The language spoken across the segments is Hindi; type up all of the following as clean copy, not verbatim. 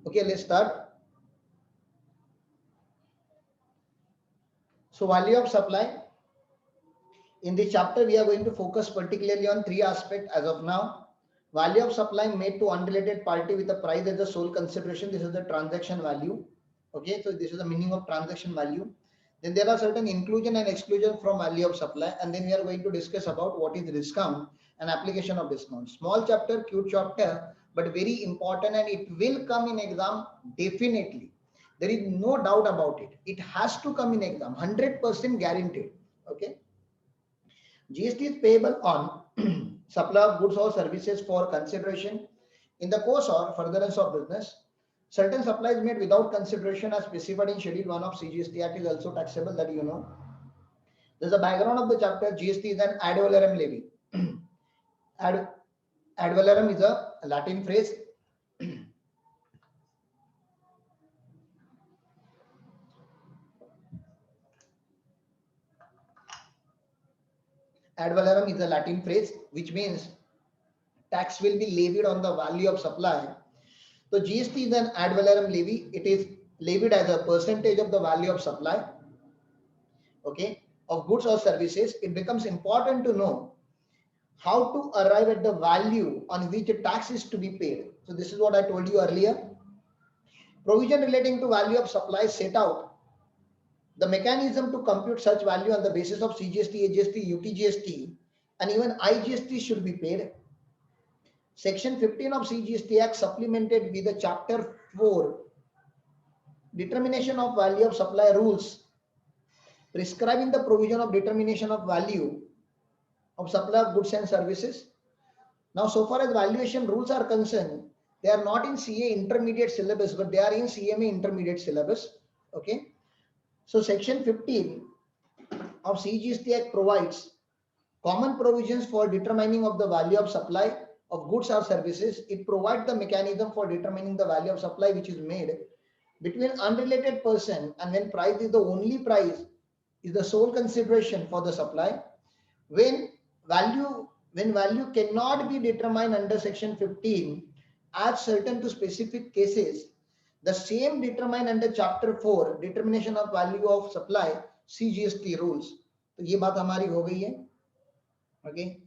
Okay, let's start. So value of supply. In this chapter, we are going to focus particularly on three aspects as of now. Value of supply made to unrelated party with the price as the sole consideration. This is the transaction value. Okay, so this is the meaning of transaction value. Then there are certain inclusion and exclusion from value of supply, and then we are going to discuss about what is discount and application of discount. Small chapter, cute chapter, but very important, and it will come in exam definitely. There is no doubt about it. It has to come in exam, 100% guaranteed. Okay. GST is payable on supply of goods or services for consideration in the course or furtherance of business. Certain supplies made without consideration as specified in Schedule 1 of CGST Act is also taxable, that you know. There's a background of the chapter. GST is an ad valorem levy. ad valorem is a Latin phrase. Ad valorem is a Latin phrase which means tax will be levied on the value of supply. So GST is an ad valorem levy. It is levied as a percentage of the value of supply, okay, of goods or services. It becomes important to know how to arrive at the value on which a tax is to be paid. So this is what I told you earlier. Provision relating to value of supply set out the mechanism to compute such value on the basis of CGST, AGST, UTGST, and even IGST should be paid. Section 15 of CGST Act supplemented with the Chapter 4 determination of value of supply rules prescribing the provision of determination of value of supply of goods and services. Now, so far as valuation rules are concerned, they are not in CA intermediate syllabus, but they are in CMA intermediate syllabus. Okay. So section 15 of CGST Act provides common provisions for determining of the value of supply of goods or services. It provides the mechanism for determining the value of supply which is made between unrelated person, and when price is the only price, is the sole consideration for the supply. When value cannot be determined under section 15 as certain to specific cases, the same determined under chapter 4 determination of value of supply CGST rules. तो ये बात हमारी हो गई है. Okay.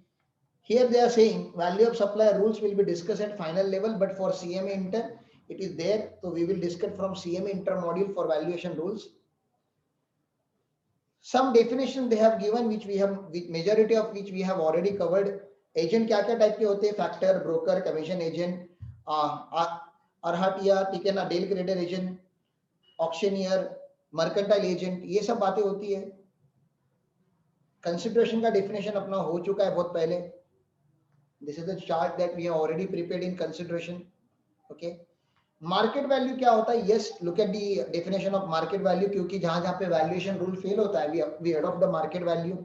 Here they are saying value of supply rules will be discussed at final level, but for CMA Inter it is there. So we will discuss from CMA Inter module for valuation rules. Some definition they have given which we have, with majority of which we have already covered. Agent क्या क्या टाइप के होते हैं? फैक्टर, ब्रोकर, कमीशन एजेंट, अरहटिया, ठीक है ना, del credere agent, auctioneer, mercantile agent, ये सब बातें होती है. कंसिडरेशन का डेफिनेशन अपना हो चुका है बहुत पहले. This is the chart that we have already prepared in consideration. Okay. Market value क्या होता है? Yes, look at the definition of market value, क्योंकि जहां जहां पे वैल्यूएशन रूल फेल होता है we adopt the market value.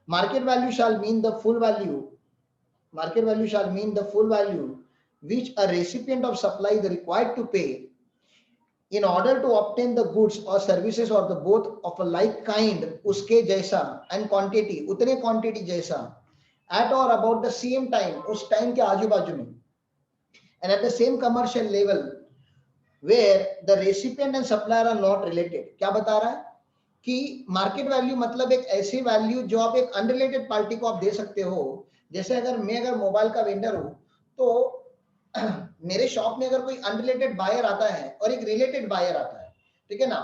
Market value shall mean the full value. Market value shall mean the full value which a recipient of supply is required to pay in order to obtain the goods or services or the both of a like kind, uske jaisa, and quantity, utne quantity jaisa, at or about the same time, us time ke aaju baaju mein, and at the same commercial level where the recipient and supplier are not related. क्या बता रहा है कि मार्केट वैल्यू मतलब एक ऐसी वैल्यू जो आप एक अनरिलेटेड पार्टी को आप दे सकते हो. जैसे अगर मोबाइल का वेंडर हूं तो मेरे शॉप में अगर कोई अनरिलेटेड बायर आता है और एक रिलेटेड बायर आता है, ठीक है ना,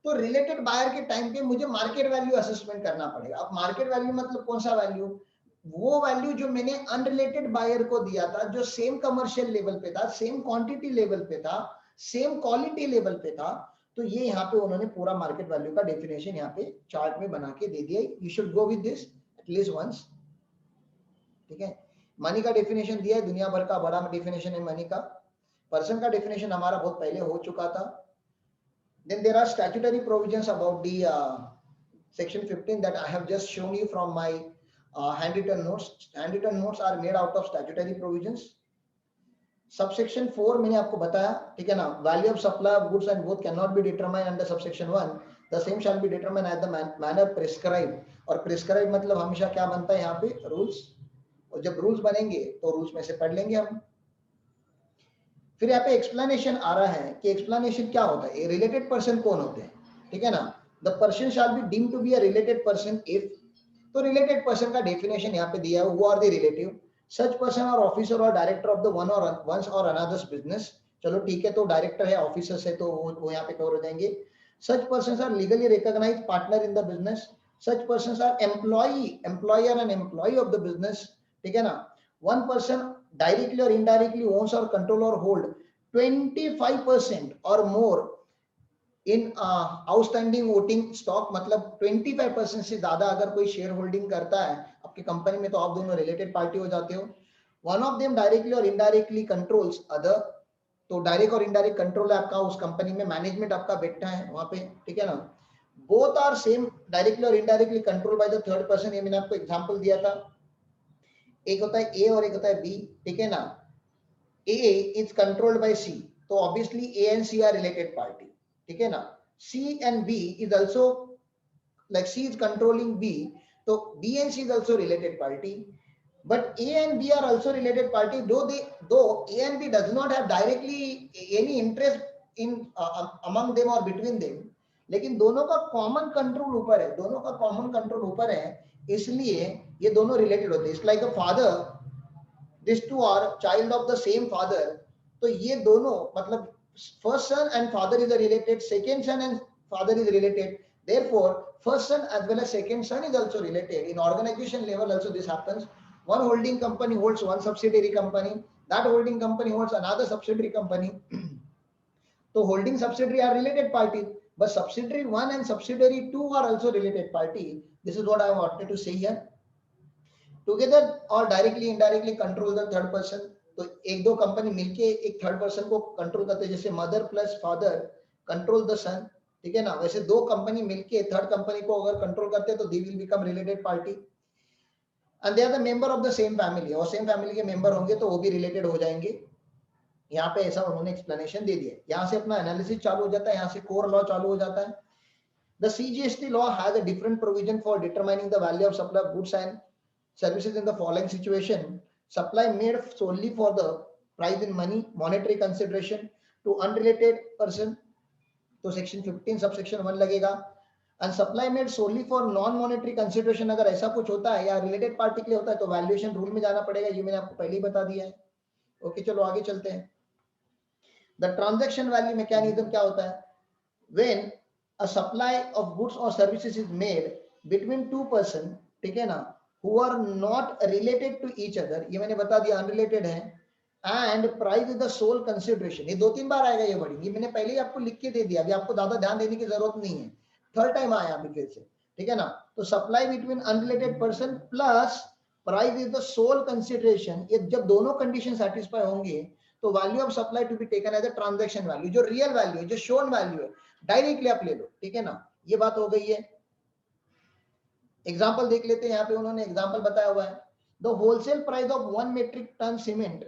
तो रिलेटेड बायर के टाइम पे मुझे मार्केट वैल्यू असेसमेंट करना पड़ेगा. अब मार्केट वैल्यू मतलब कौन सा वैल्यू? वो वैल्यू जो मैंने अनरिलेटेड बायर को दिया था, जो सेम कमर्शियल लेवल पे था, सेम क्वांटिटी लेवल पे था, सेम क्वालिटी लेवल पे था. तो ये यहाँ पे उन्होंने पूरा मार्केट वैल्यू का डेफिनेशन यहाँ पे चार्ट में बना के दे दिया. You should go with this at least once. ठीक है. मनी का डेफिनेशन दिया है, दुनिया भर का बड़ा डेफिनेशन है मनी का. पर्सन का डेफिनेशन हमारा बहुत पहले हो चुका था. Then there are statutory provisions about the section 15 that I have just shown you from my handwritten notes. Handwritten notes are made out of statutory provisions. Subsection 4 मैंने आपको बताया, ठीक है ना. Value of supply of goods and both cannot be determined under subsection 1. The same shall be determined at the manner prescribed. और prescribed मतलब हमेशा क्या बनता है यहाँ पे? रूल्स. और जब रूल्स बनेंगे तो रूल्स में से पढ़ लेंगे हम. फिर यहाँ पे एक्सप्लेनेशन आ रहा है कि एक्सप्लेनेशन क्या होता है, रिलेटेड पर्सन कौन होते हैं, ठीक है ना। The person shall be deemed to be a related person if, तो रिलेटेड पर्सन का डेफिनेशन यहाँ पे दिया है, who are the relative, such person or officer or director of the one or ones or another's business, चलो ठीक है, तो डायरेक्टर है, ऑफिसर्स है, तो वो यहाँ पे कवर हो जाएंगे। Such person are legally recognised partner in the business, such person are employer and employ of the business, ठीक है ना। One person directly or indirectly owns or control or hold 25% or more in outstanding voting stock, मतलब 25% से ज्यादा अगर कोई शेयर होल्डिंग करता है आपकी कंपनी में, तो आप दोनों रिलेटेड पार्टी हो जाते हो। One of them directly or indirectly controls other, तो डायरेक्ट और इनडायरेक्ट कंट्रोल है आपका उस कंपनी में, मैनेजमेंट आपका बैठा है वहां पे, ठीक है ना। Both are same directly or indirectly control by the third person, ये मैंने आपको एग्जांपल दिया था, एक होता है ए और एक होता है बी, ठीक है ना। A is controlled by C, तो obviously A and C are related party, ठीक है ना। C and B is also, like C is controlling B, तो B and C is also related party, but A and B are also related party, though A and B does not have directly any interest in among them or between them, लेकिन दोनों का कॉमन कंट्रोल ऊपर है, दोनों का कॉमन कंट्रोल ऊपर है, इसलिए ये दोनों रिलेटेड होते हैं। It's like a father, these two are child of the same father, तो ये दोनों मतलब first son and father is related, second son and father is related, therefore first son as well as second son is also related. In organization level also this happens, one holding company holds one subsidiary company, that holding company holds another subsidiary company, so holding subsidiary are related parties, but subsidiary 1 and subsidiary 2 are also related party. This is what I wanted to say here. Together और directly indirectly control the third person, तो एक दो कंपनी मिलके एक थर्ड पर्सन को कंट्रोल करते हैं, जैसे mother plus father control the son, ठीक है ना। वैसे दो कंपनी मिलके थर्ड कंपनी को अगर कंट्रोल करते हैं तो they will become related party, and they are the member of the same family, और सेम फैमिली के मेंबर होंगे तो वो भी रिलेटेड हो जाएंगे। यहाँ पे ऐसा उन्होंने एक्सप्लेनेशन दे दिया, यहाँ से अपना एनालिसिस चालू हो जाता है, यहाँ से कोर लॉ चालू हो जाता है। The CGST law has a different provision for determining the value of supply of goods and services in the following situation: supply made solely for the price in money, monetary consideration to unrelated person, तो सेक्शन 15 सबसेक्शन 1 लगेगा। And supply made solely for non monetary consideration, अगर ऐसा कुछ होता है या रिलेटेड पार्टी के लिए होता है तो वैल्यूएशन रूल में जाना पड़ेगा, ये मैंने आपको पहले ही बता दिया है। ओके, चलो आगे चलते हैं। द ट्रांजैक्शन वैल्यू मैकेनिज्म क्या होता है? When a supply of goods और services is made between two person, ठीक है ना, who are not related to each other, ये मैंने बता दिया अनरिलेटेड है, and price is the sole consideration, ये दो तीन बार आएगा ये वर्डिंग, ये मैंने पहले ही आपको लिख के दे दिया, अभी आपको ज्यादा ध्यान देने की जरूरत नहीं है, थर्ड टाइम आया अभी फिर से, ठीक है ना। तो supply between unrelated person plus price is the sole consideration, ये जब दोनों कंडीशन सेटिस्फाई होंगे तो value of supply to be taken as a transaction value, जो रियल वैल्यू है, जो शोन वैल्यू है, डायरेक्टली आप ले लो, ठीक है ना। ये बात हो गई है। एग्जाम्पल देख लेते हैं, यहाँ पे उन्होंने एग्जाम्पल बताया हुआ है। The wholesale price of 1 metric ton cement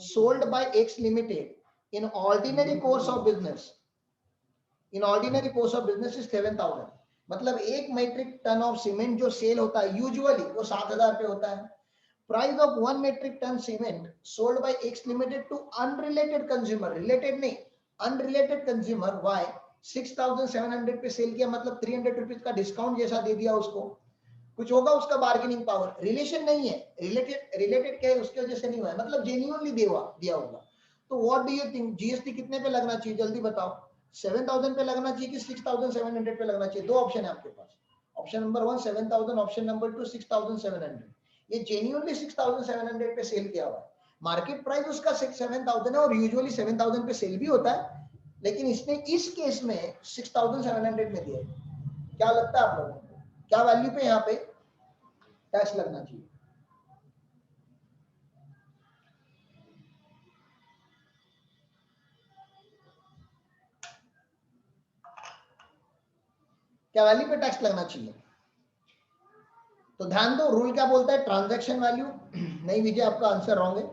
sold by X limited in ordinary course of business, in ordinary course of business is 7,000, मतलब 1 मेट्रिक टन ऑफ सीमेंट जो सेल होता है यूजुअली वो 7,000 पे होता है। Price of 1 metric ton cement sold by X limited to unrelated consumer, related नहीं अनरिलेटेड कंज्यूमर, वाई 6,700 पे सेल किया, मतलब 300 रुपीज का डिस्काउंट जैसा दे दिया उसको, कुछ होगा उसका बार्गेनिंग पावर, रिलेशन नहीं है, रिलेटेड क्या है उसकी वजह से नहीं हुआ है, मतलब जेन्युइनली दिया होगा। तो what do you think, GST कितने पे लगना चाहिए, जल्दी बताओ, 7,000 पे लगना चाहिए कि 6,700 पे लगना चाहिए? दो ऑप्शन है आपके पास, ऑप्शन नंबर 1 7,000, ऑप्शन नंबर 2 6,700। ये जेन्युइनली 6,700 पे सेल किया हुआ है, मार्केट प्राइस उसका 7,000 है और यूजुअली 7,000 पे सेल भी होता है, लेकिन इसने इस केस में 6,700 में दिया है। क्या लगता है आप लोगों को, क्या वैल्यू पे यहाँ पे टैक्स लगना चाहिए? क्या वैल्यू पे टैक्स लगना चाहिए? तो ध्यान दो, रूल क्या बोलता है, ट्रांजैक्शन वैल्यू। नहीं विजय, आपका आंसर रॉन्ग है।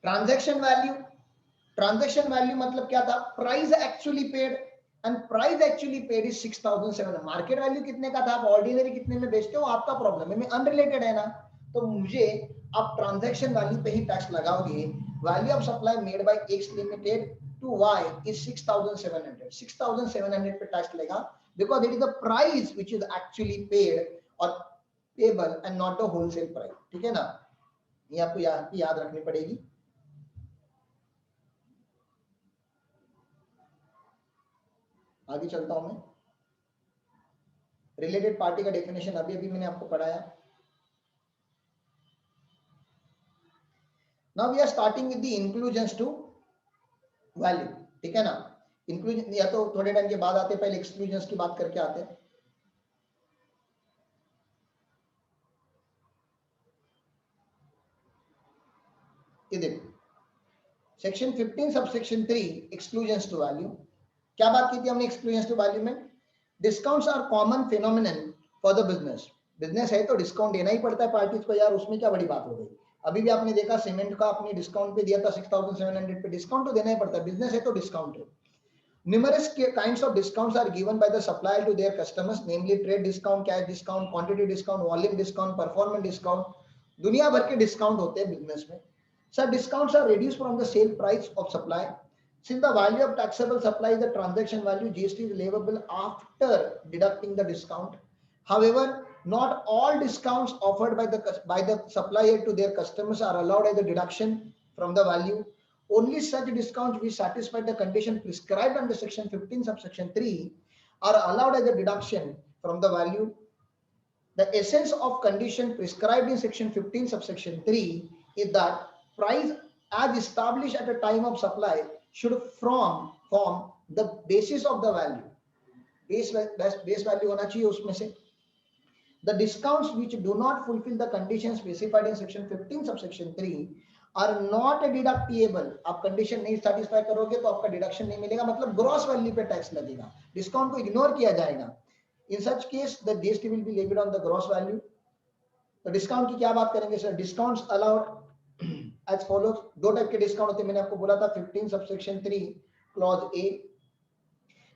ट्रांजैक्शन वैल्यू मतलब क्या था, price actually paid, and price actually paid is 6,700। Market value कितने का था, आप ऑर्डिनरी कितने में बेचते हो आपका प्रॉब्लम है, मैं अनरिलेटेड है ना, तो मुझे आप ट्रांजैक्शन वैल्यू पे ही टैक्स लगाओगे, value of supply made by X limited to Y is 6,700. 6,700 पे टैक्स लेगा because it is the price which is actually paid or payable and not the wholesale price. ठीक है ना, ये आपको याद रखनी पड़ेगी. आगे चलता हूं मैं. रिलेटेड पार्टी का डेफिनेशन अभी अभी मैंने आपको पढ़ाया. Now we are starting with the inclusions to value. ठीक है ना, इंक्लूजन या तो थोड़े टाइम के बाद आते, पहले एक्सक्लूजन्स की बात करके आते हैं. ये देखो section 15 subsection 3 exclusions to value. क्या बात की थी हमने एक्सक्लूजन्स टू वैल्यू में? Discounts are common phenomenon for the business. Business है तो डिस्काउंट देना ही पड़ता है पार्टीज को यार, उसमें क्या बड़ी बात हो गई. अभी भी आपने देखा सीमेंट का आपने डिस्काउंट पे दिया था 6,700 पे, डिस्काउंट तो देना ही पड़ता है, बिजनेस है तो डिस्काउंट है. Numerous kinds of discounts are given by the supplier to their customers, namely trade discount, cash discount, quantity discount, volume discount, performance discount. दुनिया भर के डिस्काउंट होते हैं बिजनेस में. Such discounts are reduced from the sale price of supply. Since the value of taxable supply is the transaction value, GST is leviable after deducting the discount. However, not all discounts offered by the supplier to their customers are allowed as a deduction from the value. Only such discounts which satisfy the condition prescribed under section 15 subsection 3 are allowed as a deduction from the value. The essence of condition prescribed in section 15 subsection 3 is that price as established at the time of supply should form the basis of the value. Base value होना चाहिए उसमें से. The discounts which do not fulfill the conditions specified in section 15 subsection 3 are not deductible. आप कंडीशन नहीं सेटिस्फाई करोगे तो आपका डिडक्शन नहीं मिलेगा, मतलब ग्रॉस वैल्यू पे टैक्स लगेगा, डिस्काउंट को इग्नोर किया जाएगा. In such case the GST will be levied on the gross value. तो डिस्काउंट की क्या बात करेंगे सर? Discounts allowed as follows. दो टाइप के डिस्काउंट होते हैं, मैंने आपको बोला था 15 subsection 3 clause a.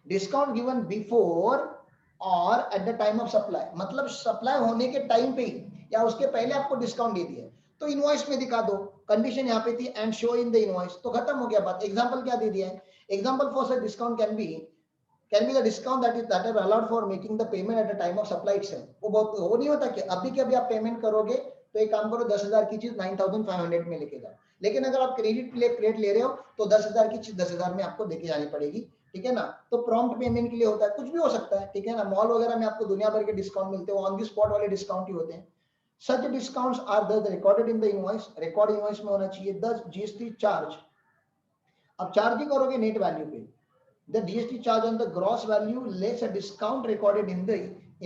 Discount given before और at the time of supply, मतलब सप्लाई होने के टाइम पे ही या उसके पहले आपको डिस्काउंट दे दिया तो इनवॉइस में दिखा दो. कंडीशन यहाँ पे थी and show in the invoice, तो खत्म हो गया बात. एग्जांपल क्या दे दिया है? Example for such discount can be the discount that is allowed for making the payment eight the time of supply itself. वो नहीं होता कि अभी के अभी आप पेमेंट करोगे तो एक काम करो 10,000 की चीज 9,500 में लेके जाओ, लेकिन अगर आप क्रेडिट ले रहे हो तो 10,000 की चीज 10,000 में आपको लेके जानी पड़ेगी. ठीक है ना, तो प्रॉम्प्ट पेमेंट के लिए होता है, कुछ भी हो सकता है. ठीक है ना, मॉल वगैरह में आपको दुनिया भर के डिस्काउंट मिलते हैं, ऑन द स्पॉट वाले डिस्काउंट ही होते हैं. Such discounts are thus recorded in the invoice. Record invoice में होना चाहिए. Thus GST charge. अब चार्ज ही करोगे नेट वैल्यू पे. The GST charge on the gross value less a discount recorded in the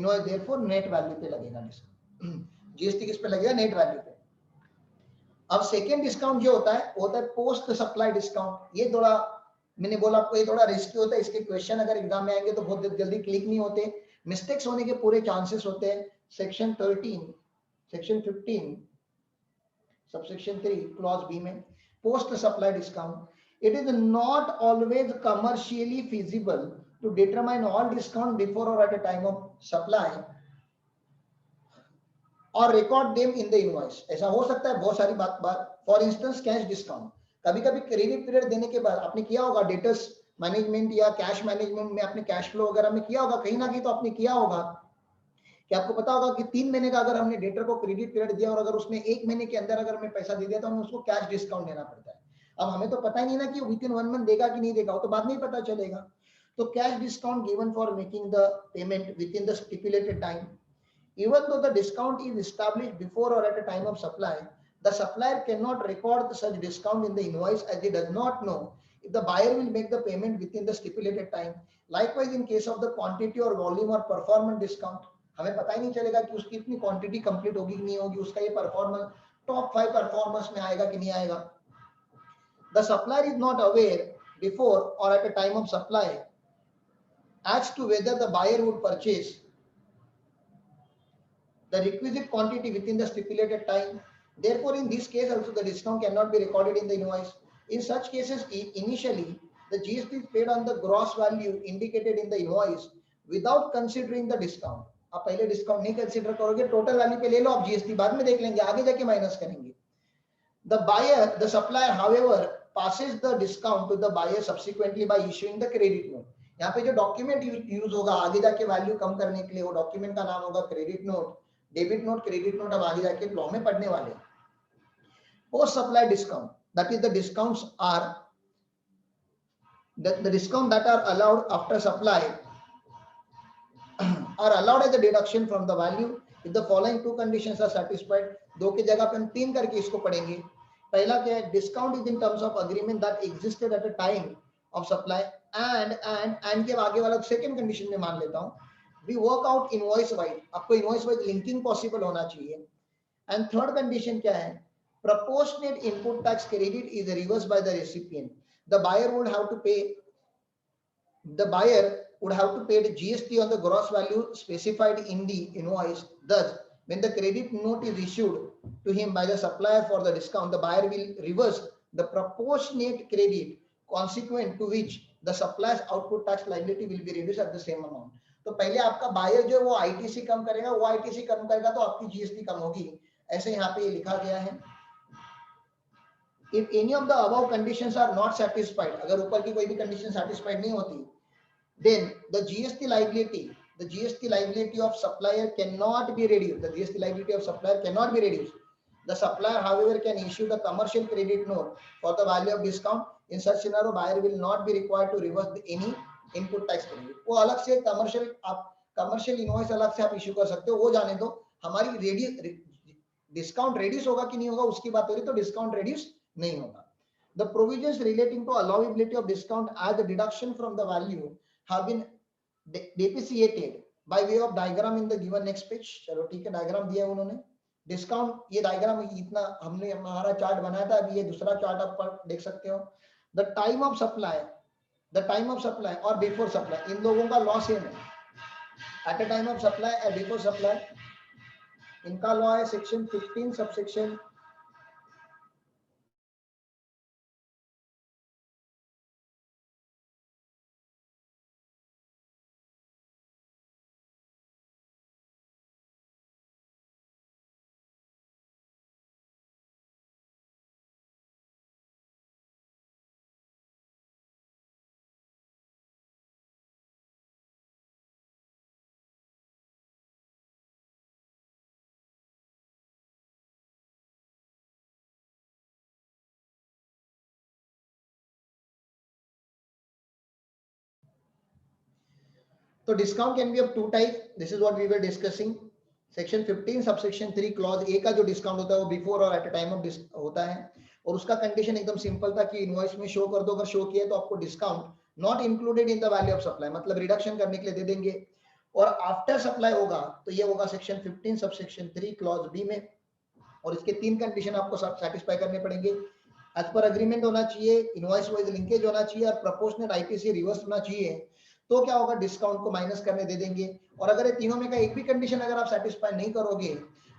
invoice. Therefore net value पे लगेगा डिस्काउंट. GST किस पे लगेगा? नेट वैल्यू पे. अब सेकेंड डिस्काउंट जो होता है वो होता है पोस्ट सप्लाई डिस्काउंट. ये थोड़ा मैंने बोला आपको ये थोड़ा रिस्की होता है. इसके क्वेश्चन अगर एग्जाम में आएंगे तो बहुत जल्दी क्लिक नहीं होते, मिस्टेक्स होने के पूरे चांसेस होते हैं. Section 13 section 15 subsection 3 clause b में post supply discount. It is not always commercially feasible to determine all discount before और at a time of supply और record them in the invoice. ऐसा हो सकता है बहुत सारी बात. फॉर इंस्टेंस कैश डिस्काउंट, कभी कभी क्रेडिट पीरियड देने के बाद आपने किया होगा डेटर्स मैनेजमेंट या कैश मैनेजमेंट में आपने कैश फ्लो वगैरह में किया होगा, कहीं ना कहीं तो आपने किया होगा कि आपको पता होगा कि 3 महीने का अगर हमने डेटर को क्रेडिट पीरियड दिया और अगर उसने 1 महीने के अंदर अगर हमें पैसा दे दिया तो हमें उसको कैश डिस्काउंट देना पड़ता है. अब हमें तो पता ही नहीं ना कि विद इन 1 मंथ देगा कि नहीं देगा, वो तो बाद में ही पता चलेगा. तो cash discount given for making the payment with in the stipulated time. Even though the discount is established before or at a time of supply, the supplier cannot record such discount in the invoice as he does not know if the buyer will make the payment within the stipulated time. Likewise, in case of the quantity or volume or performance discount, हमें पता ही नहीं चलेगा कि उसकी इतनी क्वांटिटी कंप्लीट होगी कि नहीं होगी, उसका ये परफॉर्मेंस टॉप 5 परफॉर्मेंस में आएगा कि नहीं आएगा. The supplier is not aware before or at a time of supply as to whether the buyer would purchase the requisite quantity within the stipulated time. Therefore, in this case also the discount cannot be recorded in the invoice. In such cases, initially the GST is paid on the gross value indicated in the invoice without considering the discount. आप पहले डिस्काउंट नहीं कंसीडर करोगे, टोटल वैल्यू पे ले लो, आप जीएसटी बाद में देख लेंगे, आगे जाके माइनस करेंगे. The supplier, however, passes the discount to the buyer subsequently by issuing the credit note. यहाँ पे जो डॉक्यूमेंट यूज होगा आगे जाके वैल्यू कम करने के लिए, वो डॉक्यूमेंट का नाम होगा credit note, debit note, credit note हम आगे जाके लॉ में पढ़ने वाले हैं. Post supply discount, that is the discounts are the discount that are allowed after supply are allowed as a deduction from the value if the following two conditions are satisfied. दो की जगह पे हम तीन करके इसको पढ़ेंगे. पहला क्या है, discount is in terms of agreement that existed at a time of supply and के आगे वाला सेकंड कंडीशन में मान लेता हूं, we work out invoice wise, आपको इनवॉइस वाइज लिंकिंग पॉसिबल होना चाहिए. एंड थर्ड कंडीशन क्या है, proportionate input tax credit is reversed by the recipient. The buyer would have to pay the GST on the gross value specified in the invoice. Thus, when the credit note is issued to him by the supplier for the discount, the buyer will reverse the proportionate credit, consequent to which the supplier's output tax liability will be reduced at the same amount. तो पहले आपका बायर जो है वो आईटीसी कम करेगा, वो आईटीसी कम करेगा तो आपकी जीएसटी कम होगी, ऐसे यहाँ पे ये लिखा गया है. If any of the above conditions are not satisfied, अगर ऊपर की कोई भी कंडीशन satisfied नहीं होती, then the GST liability of supplier cannot be reduced. The GST liability of supplier cannot be reduced. The supplier, however, can issue the commercial credit note for the value of discount. In such scenario, buyer will not be required to reverse any input tax credit. वो अलग से commercial invoice अलग से आप issue कर सकते हो, वो जाने दो. हमारी डिस्काउंट reduce होगा कि नहीं होगा उसकी बात हो रही, तो डिस्काउंट reduce नहीं होगा. The provisions relating to allowability of discount as a deduction from the value have been depreciated by way of diagram in the given next page. चलो ठीक है, डायग्राम दिया है उन्होंने. डिस्काउंट, ये डायग्राम इतना हमने हमारा चार्ट बनाया था, अभी ये दूसरा चार्ट आप देख सकते हो. The time of supply or before supply, इन लोगों का लॉ सेम है. At a time of supply and before supply इनका लॉ है सेक्शन 15 सबसेक्शन तो discount can be of two type. This is what we were discussing. Section 15 subsection 3 clause A का जो डिस्काउंट होता है वो बिफोर और एट अ टाइम ऑफ होता है, और उसका कंडीशन एकदम सिंपल था कि इनवॉइस में शो कर दो, अगर शो किया तो आपको discount not included in the value of supply, मतलब रिडक्शन करने के लिए दे देंगे. और आफ्टर सप्लाई होगा तो ये होगा सेक्शन 15 सबसेक्शन 3 क्लॉज बी में, और इसके तीन कंडीशन आपको सेटिस्फाई करने पड़ेंगे. एज पर अग्रीमेंट होना चाहिए, इनवॉइस वाइज लिंकेज होना चाहिए और प्रोपोर्शनल आईपीसी रिवर्स होना चाहिए. तो क्या होगा, डिस्काउंट को माइनस करने दे देंगे. और अगर ये तीनों में का एक भी कंडीशन अगर आप सेटिस्फाई नहीं करोगे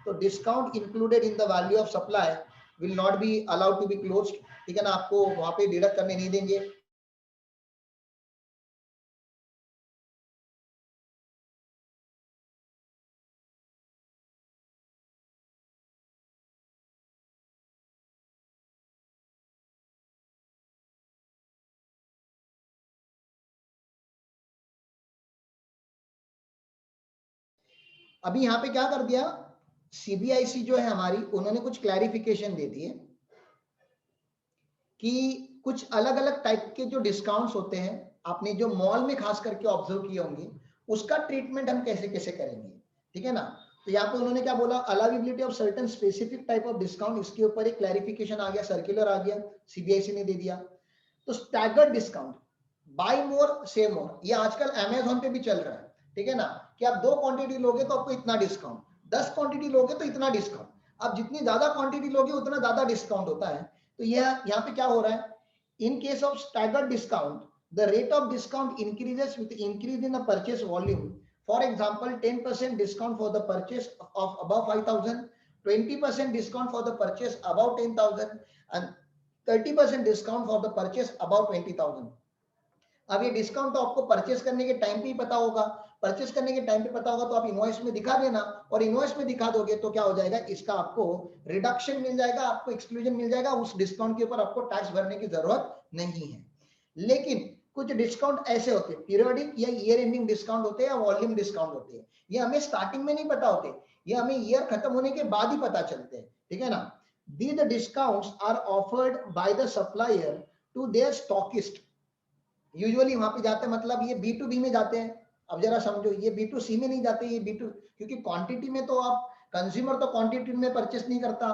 तो discount included in the value of supply will not be allowed to be closed. ठीक है ना, आपको वहां पे डिडक्ट करने नहीं देंगे. अभी यहाँ पे क्या कर दिया, सीबीआईसी जो है हमारी, उन्होंने कुछ क्लैरिफिकेशन दे दी है कि कुछ अलग अलग टाइप के जो डिस्काउंट्स होते हैं, आपने जो मॉल में खास करके ऑब्जर्व किए होंगे, उसका ट्रीटमेंट हम कैसे कैसे करेंगे. ठीक है ना. तो यहाँ पे उन्होंने क्या बोला, allowability of certain specific type of discount, इसके ऊपर एक क्लैरिफिकेशन आ गया, सर्कुलर आ गया, सीबीआईसी ने दे दिया. तो स्टैगर्ड डिस्काउंट, बाय मोर सेव मोर, ये आजकल अमेजोन पे भी चल रहा है. ठीक है ना, कि आप 2 क्वांटिटी लोगे तो आपको इतना डिस्काउंट, 10 क्वांटिटी लोगे तो इतना डिस्काउंट. आप जितनी ज्यादा क्वांटिटी लोगे उतना ज्यादा डिस्काउंट होता है. तो ये यहाँ पे क्या हो रहा है, in case of staggered discount the rate of discount increases with increase in the purchase volume. For example 10% discount for the purchase of above 5000, 20% discount for the purchase above 10000 and 30% discount for the purchase above 20000. अब ये डिस्काउंट तो आपको परचेस करने के टाइम पे ही पता होगा, परचेस करने के टाइम पे पता होगा तो आप इनवॉइस में दिखा देना, और इनवॉइस में दिखा दोगे तो क्या हो जाएगा, इसका आपको रिडक्शन मिल जाएगा, आपको एक्सक्लूजन मिल जाएगा, उस डिस्काउंट के ऊपर आपको टैक्स भरने की जरूरत नहीं है। लेकिन कुछ डिस्काउंट ऐसे होते हैं, पीरियोडिक या ईयर एंडिंग डिस्काउंट होते हैं या वॉल्यूम डिस्काउंट होते हैं, ये हमें स्टार्टिंग में नहीं पता होते, ये हमें ईयर खत्म होने के बाद ही पता चलते हैं, ठीक है ना। These discounts are offered by the supplier to their stockist. Usually वहां पे जाते हैं, मतलब ये B2B में जाते हैं। अब जरा समझो, ये B2C में नहीं जाते, ये B2, क्योंकि क्वांटिटी में तो आप कंज्यूमर तो क्वांटिटी में परचेस नहीं करता,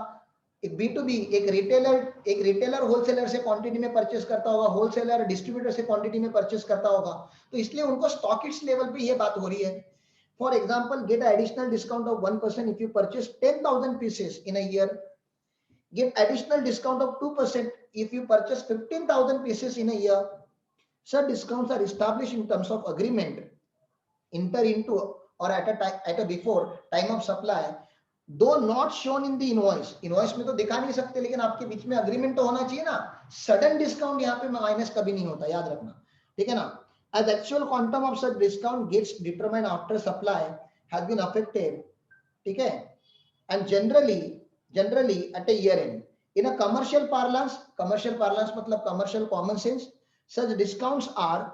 एक B2B एक रिटेलर होलसेलर से क्वांटिटी में परचेस करता होगा, होलसेलर डिस्ट्रीब्यूटर से क्वांटिटी में परचेस करता होगा, तो इसलिए उनको स्टॉकिस्ट लेवल पे ये बात हो रही है। For example, get additional discount of 1% if you purchase 10,000 pieces in a year, give additional discount of 2% if you purchase 15,000 pieces in a year. Such discounts are established in terms of agreement enter into or at a before time of supply, though not shown in the invoice. Invoice में तो दिखा नहीं सकते, लेकिन आपके बीच में agreement तो होना चाहिए ना। सडन डिस्काउंट यहाँ पे माइनस कभी नहीं होता, याद रखना, ठीक है ना। As actual quantum of such discount gets determined after supply has been affected, ठीक है, and generally at a year end. In a commercial parlance मतलब commercial common sense, such discounts are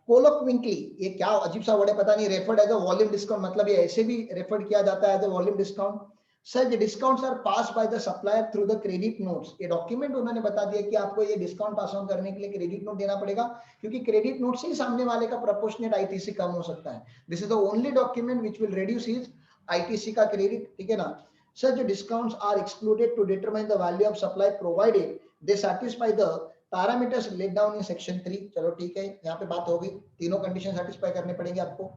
colloquially, ये क्या अजीब सा वर्ड है पता नहीं, referred as a volume discount, मतलब ये ऐसे भी रेफर किया जाता है as a volume discount. Such discounts are passed by the supplier through the credit notes. ये डॉक्यूमेंट उन्होंने बता दिया कि आपको ये डिस्काउंट पास ऑन करने के लिए क्रेडिट नोट देना पड़ेगा, क्योंकि क्रेडिट नोट से ही सामने वाले का प्रोपोर्शनेट आईटीसी कम हो सकता है। This is the only document which will reduce his ITC का क्रेडिट, ठीक है ना। Such discounts are excluded to determine the value of supply provided they satisfy the parameters laid down in section 3. चलो ठीक है, यहाँ पे बात हो गई, तीनों कंडीशन सेटिस्फाई करने पड़ेंगे आपको।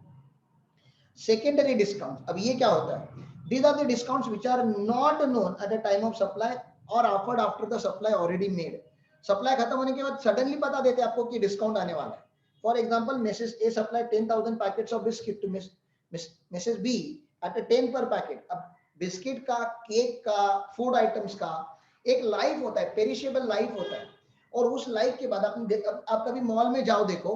सेकेंडरी डिस्काउंट, अब ये क्या होता है, these are the discounts which are not known at the time of supply or offered after the supply already made. Supply खत्म होने के बाद सडनली बता देते हैं आपको कि डिस्काउंट आने वाला है। For example, Mrs A supply 10,000 packets of biscuit to Mrs B at a 10 पर पैकेट। अब बिस्किट का, केक का, फूड आइटम्स का एक लाइफ होता है, पेरिशेबल लाइफ होता है, और उस लाइफ के बाद आप कभी मॉल में जाओ, देखो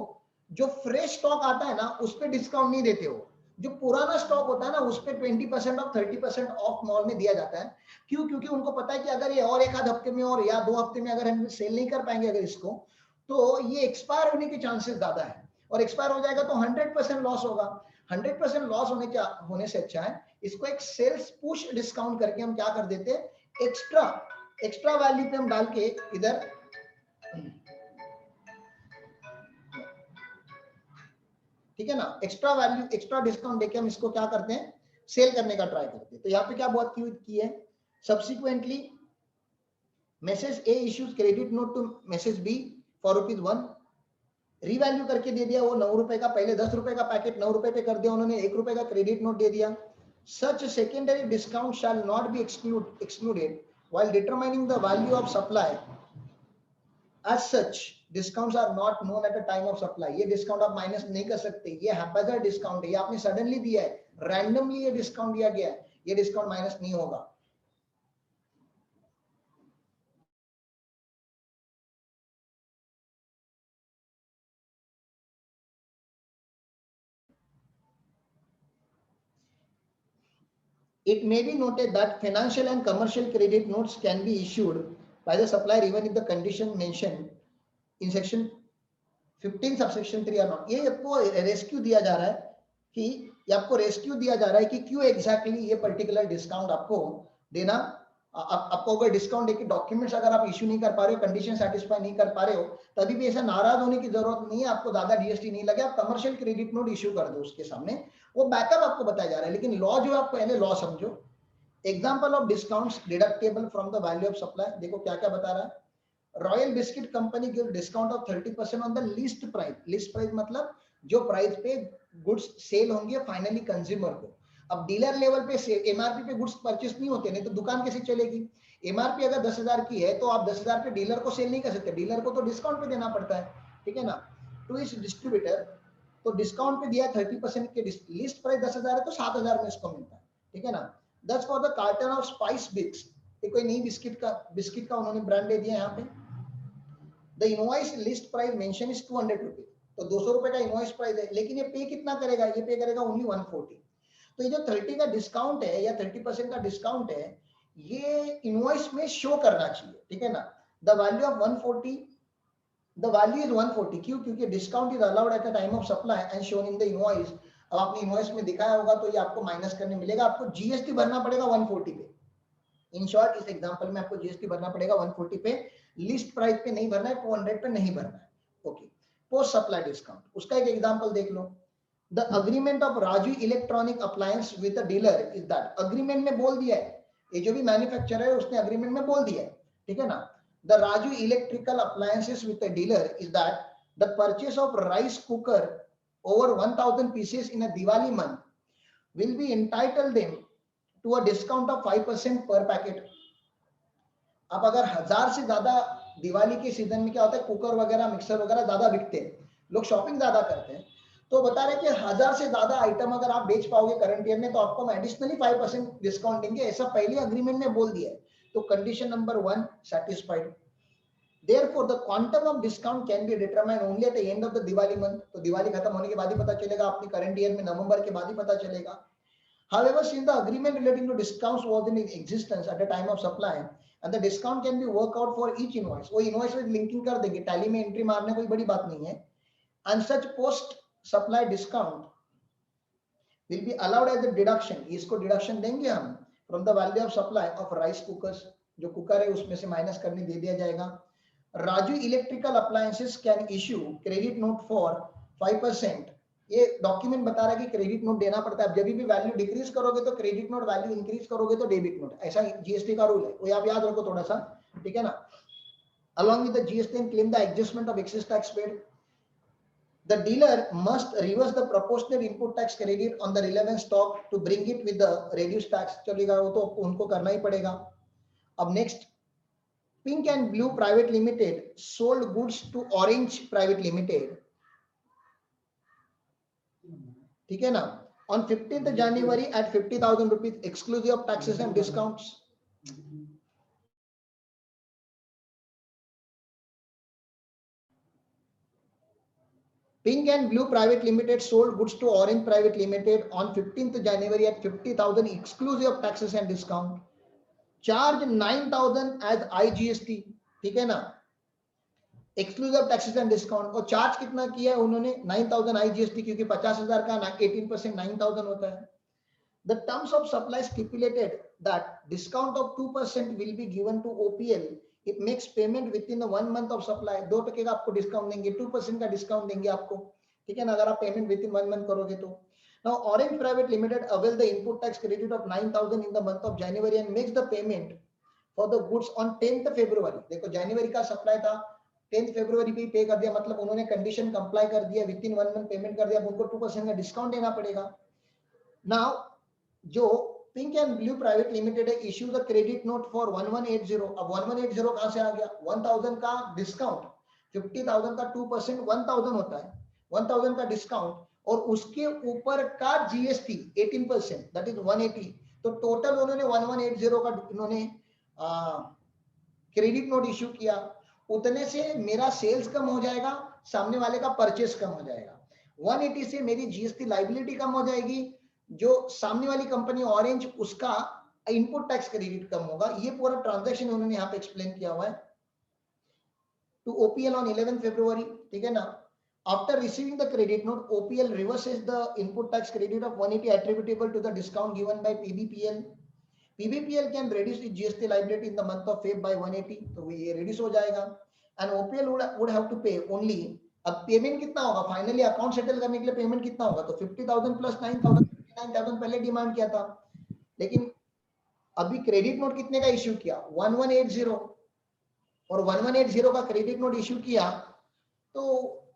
जो फ्रेश स्टॉक आता है ना उस पर डिस्काउंट नहीं देते हो, जो पुराना स्टॉक होता है ना उस पर 20% ऑफ 30% ऑफ मॉल में दिया जाता है। क्यों? क्योंकि उनको पता है कि अगर ये और एक आध हफ्ते में और या 2 हफ्ते में अगर हम सेल नहीं कर पाएंगे अगर इसको, तो ये एक्सपायर होने के चांसेस ज्यादा है, और एक्सपायर हो जाएगा तो 100% लॉस होगा। 100% लॉस होने से अच्छा है इसको एक सेल्स पुश डिस्काउंट करके हम क्या कर देते हैं, एक्स्ट्रा वैल्यू पे हम डाल के इधर, ठीक है ना, एक्स्ट्रा वैल्यू, एक्स्ट्रा डिस्काउंट देके हम इसको क्या करते हैं, सेल करने का ट्राई करते हैं। तो यहाँ पे क्या बात की है, subsequently Messrs A issues credit note to Messrs B for ₹1, revalue करके दे दिया वो 9 रुपए का, पहले 10 रुपए का पैकेट 9 रुपए पे कर दिया उन्होंने, 1 रुपए का क्रेडिट नोट दे दिया। Such secondary discount shall not be excluded while determining the value of supply. As such, discounts are not known at the time of supply. ये डिस्काउंट आप माइनस नहीं कर सकते, ये हैपेजार्ड डिस्काउंट है, ये आपने सडनली दिया है, रैंडमली ये डिस्काउंट दिया गया है, ये डिस्काउंट माइनस नहीं होगा। It may be noted that financial and commercial credit notes can be issued by the supplier even if the condition mentioned in section 15 subsection 3 are not. ये आपको रेस्क्यू दिया जा रहा है कि ये आपको रेस्क्यू दिया जा रहा है कि क्यों एग्जैक्टली ये पर्टिकुलर डिस्काउंट आपको देना, आपको अगर डिस्काउंट देके डॉक्यूमेंट्स अगर आप इश्यू नहीं कर पा रहे हो, कंडीशन सेटिस्फाई नहीं कर पा रहे हो, तभी भी ऐसा नाराज होने की जरूरत नहीं है, आपको ज्यादा जीएसटी नहीं लगे, आप कमर्शियल क्रेडिट नोट इश्यू कर दो उसके सामने, वो बैकअप आपको बताया जा रहा है। लेकिन लॉ जो आप पहले लॉ समझो, example of discounts deductible from the value of supply, देखो क्या क्या बता रहा है। Royal biscuit company give discount of 30% on the list price. List price मतलब जो प्राइस पे गुड्स सेल होंगे फाइनली कंज्यूमर को। अब डीलर लेवल पे एमआरपी पे गुड्स परचेस नहीं होते, नहीं तो दुकान कैसे चलेगी। एमआरपी अगर 10,000 की है तो आप 10,000 पे डीलर को सेल नहीं कर सकते, डीलर को तो डिस्काउंट पे देना पड़ता है, ठीक है ना। टू इस डिस्ट्रीब्यूटर तो डिस्काउंट पे दिया 30% के, लिस्ट प्राइस 10,000 है तो 7,000 में इसको मिलता है, ठीक है ना। That's for the carton of spice bix, कोई नई बिस्किट का उन्होंने ब्रांड दे दिया यहाँ पे। The invoice list price mention is 200 rupees. तो 200 रुपए का इनवॉइस प्राइस है, लेकिन ये पे कितना करेगा, ये पे करेगा ओनली 140। तो ये जो 30 का डिस्काउंट है या 30% का डिस्काउंट है, ये इनवॉइस में शो करना चाहिए, ठीक है ना। The value of 140, the value is 140, क्यों, क्योंकि discount is allowed at the time of supply and shown in the invoice. अब आपने इनवॉइस में दिखाया होगा तो ये आपको माइनस करने मिलेगा, आपको जीएसटी भरना पड़ेगा 140 पे। इन शॉर्ट इस एग्जांपल में आपको जीएसटी भरना पड़ेगा 140 पे, लिस्ट प्राइस पे नहीं भरना है, 200 पे नहीं भरना है। ओके, पोस्ट सप्लाई डिस्काउंट, उसका एक एग्जांपल देख लो। The agreement of Raju electronic appliance with the dealer is that, agreement में बोल दिया है, ये जो भी मैन्युफैक्चरर है उसने अग्रीमेंट में बोल दिया है, ठीक है ना। The Raju electrical appliances with the dealer is that the purchase of rice cooker over 1000 pieces in a Diwali month will be entitled them to a discount of 5% per packet. अब अगर 1000 से ज्यादा दिवाली के सीजन में क्या होता है, कुकर वगैरह मिक्सर वगैरह ज्यादा बिकते हैं, लोग शॉपिंग ज्यादा करते हैं, तो बता रहे कि 1000 से ज्यादा आइटम अगर आप बेच पाओगे करंट ईयर में तो आपको हम एडिशनली 5% डिस्काउंट देंगे, ऐसा पहले अग्रीमेंट में बोल दिया है। तो condition number 1 satisfied. Therefore, the quantum of discount can be determined only at the end of the Diwali month. तो दिवाली खत्म होने के बाद ही पता चलेगा, अपनी करंट ईयर में नवंबर के बाद ही पता चलेगा। However, since the agreement relating to discounts was in existence at the time of supply, and the discount can be worked out for each invoice, वो invoice में linking कर देंगे, tally में entry मारने कोई बड़ी बात नहीं है, and such post supply discount will be allowed as a deduction, इसको deduction देंगे हम from the value of supply of rice cookers, जो कुकर है उसमें से माइनस करने दे दिया जाएगा। Raju electrical appliances can issue credit note for 5%, ये डॉक्यूमेंट बता रहा है कि क्रेडिट नोट देना पड़ता है। जब भी वैल्यू डिक्रीज करोगे तो क्रेडिट नोट, वैल्यू इंक्रीज करोगे तो डेबिट नोट, ऐसा जीएसटी का रूल है, वो आप याद रखो थोड़ा सा, ठीक है ना। along with the GST and claim the adjustment of excess tax paid, the dealer must reverse the proportionate input tax credit on the relevant stock to bring it with the reduced tax, चलेगा वो तो उनको करना ही पड़ेगा। अब next, Pink and Blue Private Limited sold goods to Orange Private Limited, ठीक है ना, on 15th January at 50,000 rupees exclusive of taxes and discounts. Pink and Blue Private Limited sold goods to Orange Private Limited on 15th January at 50,000 exclusive of taxes and discount. Charge 9,000 as IGST, ठीक है ना, एक्सक्लूसिव टैक्सेस एंड डिस्काउंट। और चार्ज कितना किया है उन्होंने, 9,000 IGST, क्योंकि 50,000 का 18% 9,000 होता है। The terms of supply stipulated that discount of 2% will be given to OPL if makes payment within the 1 month of supply, 2% का आपको डिस्काउंट देंगे, 2% का डिस्काउंट देंगे आपको, ठीक है ना, अगर आप पेमेंट विद इन 1 मंथ करोगे तो। Now Orange Private Limited avail the input tax credit of 9,000 in the month of January and makes the payment for the goods on 10th February। देखो जनवरी का सप्लाई था, 10th फरवरी पे पे कर दिया, मतलब उन्होंने कंडीशन कंप्लाई कर दिया, विद इन 1 मंथ पेमेंट कर दिया, अब उनको 2% का डिस्काउंट देना पड़ेगा। नाउ जो pink and blue private limited है, issue the credit note for 1180। अब 1180 कहां से आ गया, 1000 का डिस्काउंट, 50,000 का 2% 1000 होता है, 1000 का डिस्काउंट और उसके ऊपर का जीएसटी 18%, दैट इज 180। तो टोटल उन्होंने 1180 का इन्होंने क्रेडिट नोट इश्यू किया, उतने से मेरा सेल्स कम हो जाएगा, सामने वाले का परचेस कम हो जाएगा। 180 से मेरी जीएसटी लाइबिलिटी कम हो जाएगी, जो सामने वाली कंपनी ऑरेंज उसका इनपुट टैक्स क्रेडिट कम होगा। ये पूरा ट्रांजैक्शन उन्होंने यहाँ पे एक्सप्लेन किया हुआ है। टू ओपीएल ऑन 11 फरवरी, ठीक है ना, after receiving the credit note OPL reverses the input tax credit of 180 attributable to the discount given by PBPL. PBPL can reduce its GST liability in the month of Feb by 180, तो ये reduce हो जाएगा। And OPL would have to pay only, अब पेमेंट कितना होगा, फाइनली अकाउंट सेटल करने के लिए पेमेंट कितना होगा, तो 50,000 प्लस 9,000, 59,000 पहले डिमांड किया था, लेकिन अभी क्रेडिट नोट कितने का इश्यू किया, 1180, और 1180 का क्रेडिट नोट इश्यू किया तो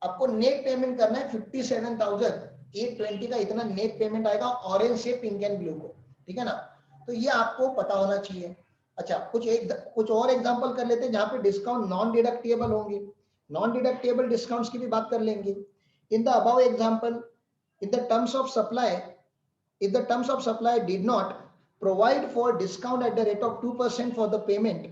आपको नेट पेमेंट करना है 57,820 का, इतना नेट पेमेंट आएगा ऑरेंज से पिंक एंड ब्लू को, ठीक है ना। तो ये आपको पता होना चाहिए। अच्छा, कुछ और एग्जांपल कर लेते हैं जहां पे डिस्काउंट नॉन डिडक्टेबल होंगे। नॉन डिडक्टेबल डिस्काउंट्स की भी बात कर लेंगे। In the above example, in the terms of supply, if the terms of supply did not provide for discount at the rate of 2% for the payment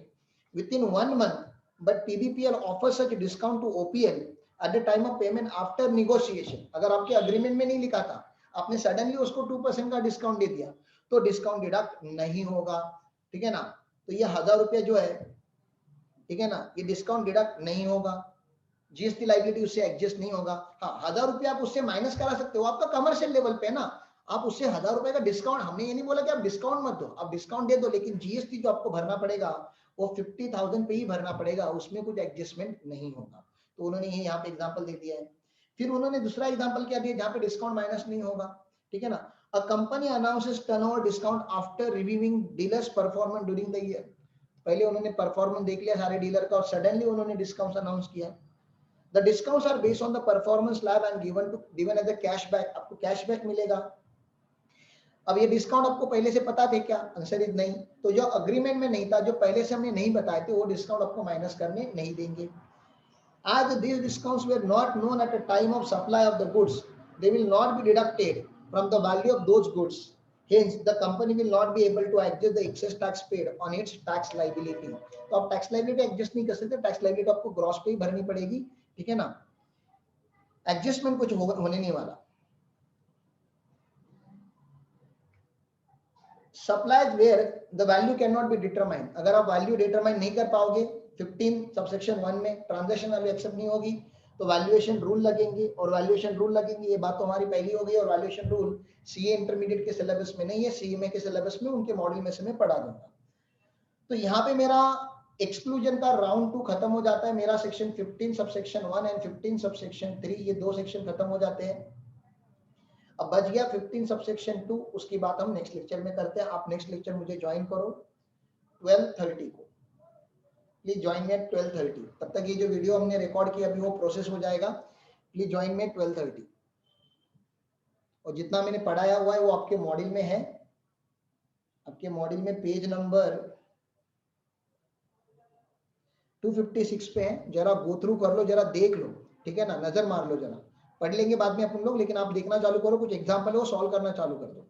within 1 month, but PBPL offers such a discount to OPL eight the time of payment after negotiation, अगर आपके अग्रीमेंट में नहीं लिखा था, आपने सडनली उसको 2% का डिस्काउंट दे दिया, तो डिस्काउंट डिडक्ट नहीं होगा, ठीक है ना। तो ये 1000 रुपया जो है, ठीक है ना, ये डिस्काउंट डिडक्ट नहीं होगा, जीएसटी लाइबिलिटी उससे एडजस्ट नहीं होगा। हाँ, 1000 रुपया आप उससे माइनस करा सकते हो, आपका कमर्शियल लेवल पे है ना, आप उससे 1000 रुपए का डिस्काउंट, हमने ये नहीं बोला कि आप डिस्काउंट मत दो, आप डिस्काउंट दे दो, लेकिन जीएसटी जो आपको भरना पड़ेगा वो 50,000 पे ही भरना पड़ेगा, उसमें कुछ एडजस्टमेंट नहीं होगा। तो उन्होंने ये यहाँ पे एग्जांपल दे दिया है। फिर उन्होंने दूसरा एग्जांपल क्या दिया जहाँ पे डिस्काउंट माइनस नहीं होगा, ठीक है ना। A company announces turnover discount after reviewing dealers performance during the year. पहले उन्होंने परफॉर्मेंस देख लिया सारे डीलर का और सडनली उन्होंने डिस्काउंट अनाउंस किया। The discounts are based on the performance slab and given as a cashback, आपको cashback मिलेगा। अब ये डिस्काउंट आपको पहले से पता थे क्या? आंसर इज नहीं। तो जो अग्रीमेंट में नहीं था, जो पहले से हमने नहीं बताए थे, वो डिस्काउंट आपको माइनस करने नहीं देंगे। As these discounts were not known at the time of supply of the goods, they will not be deducted from the value of those goods. Hence, the company will not be able to adjust the excess tax paid on its tax liability. तो आप टैक्स लाइबिलिटी एडजस्ट नहीं कर सकते, टैक्स लाइबिलिटी आपको ग्रॉस पे ही भरनी पड़ेगी, ठीक है ना, एडजस्टमेंट कुछ होने नहीं वाला। Supplies where the value can not be determine, अगर आप वैल्यू डिटरमाइन नहीं कर पाओगे 15 सबसेक्शन 1 में, ट्रांजैक्शन वैल्यू एक्सेप्ट नहीं होगी, तो वैल्यूएशन रूल लगेंगे, और वैल्यूएशन रूल लगेंगे, ये बात तो हमारी पहली हो गई। और वैल्यूएशन रूल सीए इंटरमीडिएट के सिलेबस में नहीं है, सीएमए के सिलेबस में, उनके मॉड्यूल में से मैं पढ़ा दूंगा। तो यहाँ पे मेरा एक्सक्लूजन का राउंड 2 खत्म हो जाता है, मेरा सेक्शन 15 सबसेक्शन 1 एंड 15 सबसेक्शन 3, ये दो सेक्शन खत्म हो जाते हैं। अब बच गया 15 सबसेक्शन 2, उसकी बात हम नेक्स्ट लेक्चर में करते हैं। आप नेक्स्ट लेक्चर मुझे ज्वाइन करो 12:30 को, प्लीज ज्वाइन में 12:30। तब तक ये जो वीडियो हमने रिकॉर्ड किया अभी वो प्रोसेस हो जाएगा, प्लीज ज्वाइन में 12:30। और जितना मैंने पढ़ाया हुआ है वो आपके मॉड्यूल में है, आपके मॉड्यूल में पेज नंबर 256 पे है, जरा गो थ्रू कर लो, जरा देख लो, ठीक है ना, नजर मार लो, जरा पढ़ लेंगे बाद में अपन लोग, लेकिन आप देखना चालू करो, कुछ एग्जाम्पल हो सॉल्व करना चालू कर दो।